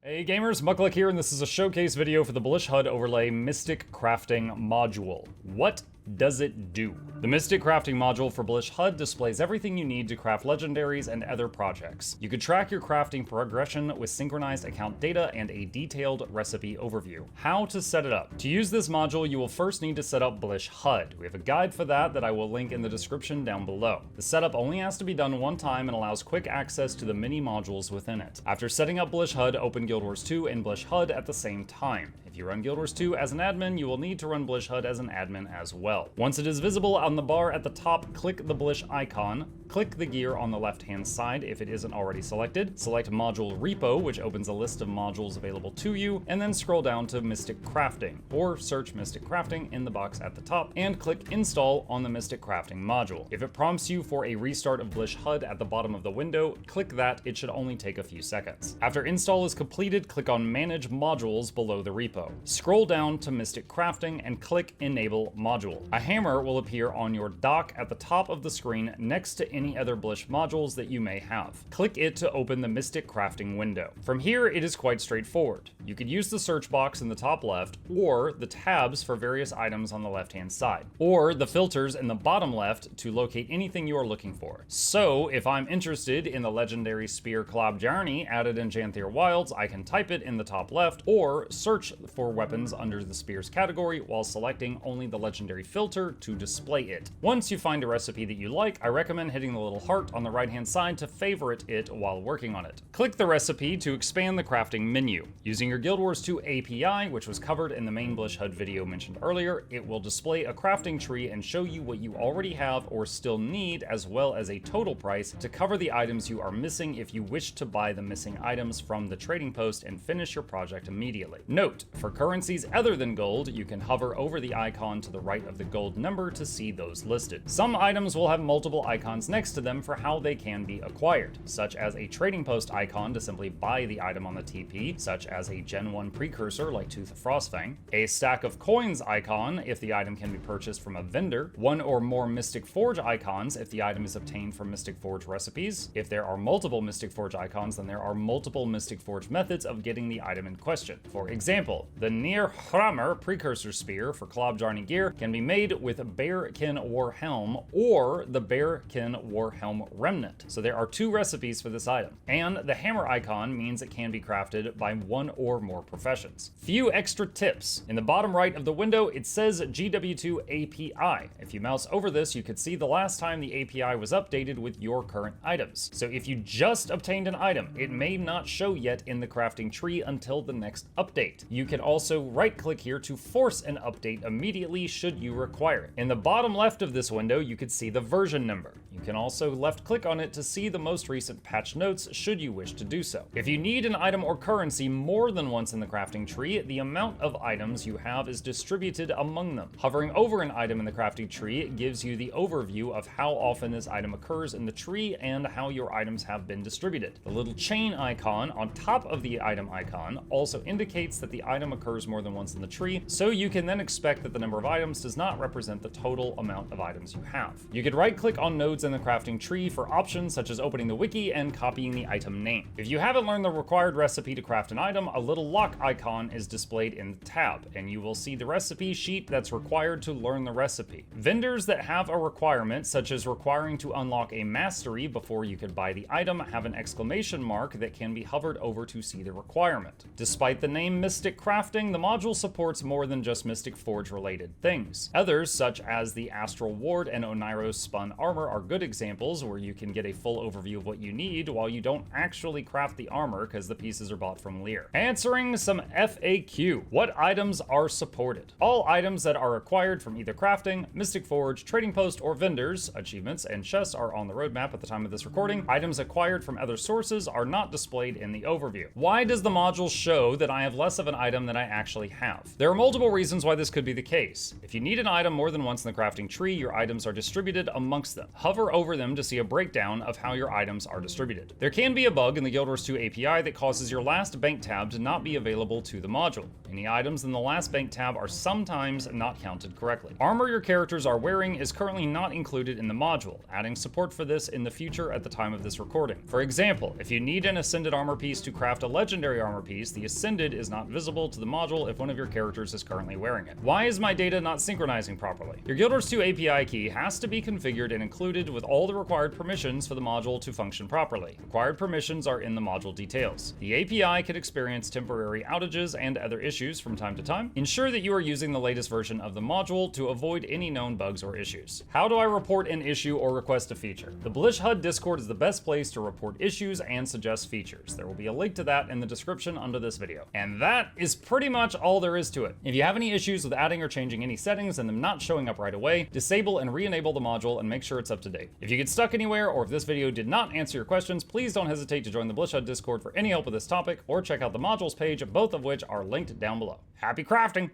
Hey gamers, Mukluk here, and this is a showcase video for the Blish HUD overlay Mystic Crafting module. What does it do? The Mystic Crafting module for Blish HUD displays everything you need to craft legendaries and other projects. You can track your crafting progression with synchronized account data and a detailed recipe overview. How to set it up. To use this module, you will first need to set up Blish HUD. We have a guide for that I will link in the description down below. The setup only has to be done one time and allows quick access to the mini modules within it. After setting up Blish HUD, open Guild Wars 2 and Blish HUD at the same time. If you run Guild Wars 2 as an admin, you will need to run Blish HUD as an admin as well. Once it is visible on the bar at the top, click the Blish icon, click the gear on the left-hand side if it isn't already selected, select Module Repo, which opens a list of modules available to you, and then scroll down to Mystic Crafting, or search Mystic Crafting in the box at the top, and click Install on the Mystic Crafting module. If it prompts you for a restart of Blish HUD at the bottom of the window, click that. It should only take a few seconds. After install is completed, click on Manage Modules below the repo. Scroll down to Mystic Crafting and click Enable Module. A hammer will appear on your dock at the top of the screen next to any other Blish modules that you may have. Click it to open the Mystic Crafting window. From here, it is quite straightforward. You could use the search box in the top left, or the tabs for various items on the left-hand side, or the filters in the bottom left to locate anything you are looking for. So, if I'm interested in the legendary spear collab journey added in Janthier Wilds, I can type it in the top left, or search for weapons under the spears category while selecting only the legendary filter to display it. Once you find a recipe that you like, I recommend hitting the little heart on the right-hand side to favorite it while working on it. Click the recipe to expand the crafting menu. Using your Guild Wars 2 API, which was covered in the main Blish HUD video mentioned earlier, it will display a crafting tree and show you what you already have or still need, as well as a total price to cover the items you are missing if you wish to buy the missing items from the trading post and finish your project immediately. Note, for currencies other than gold, you can hover over the icon to the right of the gold number to see those listed. Some items will have multiple icons next to them for how they can be acquired, such as a trading post icon to simply buy the item on the TP, such as a Gen 1 precursor like Tooth of Frostfang, a stack of coins icon if the item can be purchased from a vendor, one or more Mystic Forge icons if the item is obtained from Mystic Forge recipes. If there are multiple Mystic Forge icons, then there are multiple Mystic Forge methods of getting the item in question. For example, the Near Hrammer precursor spear for Klob Jarni gear can be made with Bearkin War Helm or the Bearkin War Helm Remnant. So there are two recipes for this item. And the hammer icon means it can be crafted by one or more professions. Few extra tips. In the bottom right of the window, it says GW2 API. If you mouse over this, you could see the last time the API was updated with your current items. So if you just obtained an item, it may not show yet in the crafting tree until the next update. You can also right-click here to force an update immediately should you require it. In the bottom left of this window, you could see the version number. You can also left-click on it to see the most recent patch notes should you wish to do so. If you need an item or currency more than once in the crafting tree, the amount of items you have is distributed among them. Hovering over an item in the crafting tree gives you the overview of how often this item occurs in the tree and how your items have been distributed. The little chain icon on top of the item icon also indicates that the item occurs more than once in the tree, so you can then expect that the number of items does not represent the total amount of items you have. You could right-click on nodes in the crafting tree for options such as opening the wiki and copying the item name. If you haven't learned the required recipe to craft an item, a little lock icon is displayed in the tab, and you will see the recipe sheet that's required to learn the recipe. Vendors that have a requirement, such as requiring to unlock a mastery before you could buy the item, have an exclamation mark that can be hovered over to see the requirement. Despite the name Mystic Crafting, the module supports more than just Mystic Forge related things. Others, such as the Astral Ward and Oneiro's Spun Armor, are good examples where you can get a full overview of what you need while you don't actually craft the armor because the pieces are bought from Lear. Answering some FAQ. What items are supported? All items that are acquired from either crafting, Mystic Forge, Trading Post, or vendors, achievements, and chests are on the roadmap at the time of this recording. Items acquired from other sources are not displayed in the overview. Why does the module show that I have less of an item than I actually have? There are multiple reasons why this could be the case. If you need an an item more than once in the crafting tree, your items are distributed amongst them. Hover over them to see a breakdown of how your items are distributed. There can be a bug in the Guild Wars 2 API that causes your last bank tab to not be available to the module. Any items in the last bank tab are sometimes not counted correctly. Armor your characters are wearing is currently not included in the module, adding support for this in the future at the time of this recording. For example, if you need an Ascended armor piece to craft a Legendary armor piece, the Ascended is not visible to the module if one of your characters is currently wearing it. Why is my data not synchronizing properly? Your Guild Wars 2 API key has to be configured and included with all the required permissions for the module to function properly. Required permissions are in the module details. The API can experience temporary outages and other issues from time to time. Ensure that you are using the latest version of the module to avoid any known bugs or issues. How do I report an issue or request a feature? The Blish HUD Discord is the best place to report issues and suggest features. There will be a link to that in the description under this video. And that is pretty much all there is to it. If you have any issues with adding or changing any settings and them not showing up right away, disable and re-enable the module and make sure it's up to date. If you get stuck anywhere, or if this video did not answer your questions, please don't hesitate to join the Blish HUD Discord for any help with this topic, or check out the modules page, both of which are linked down below. Happy crafting!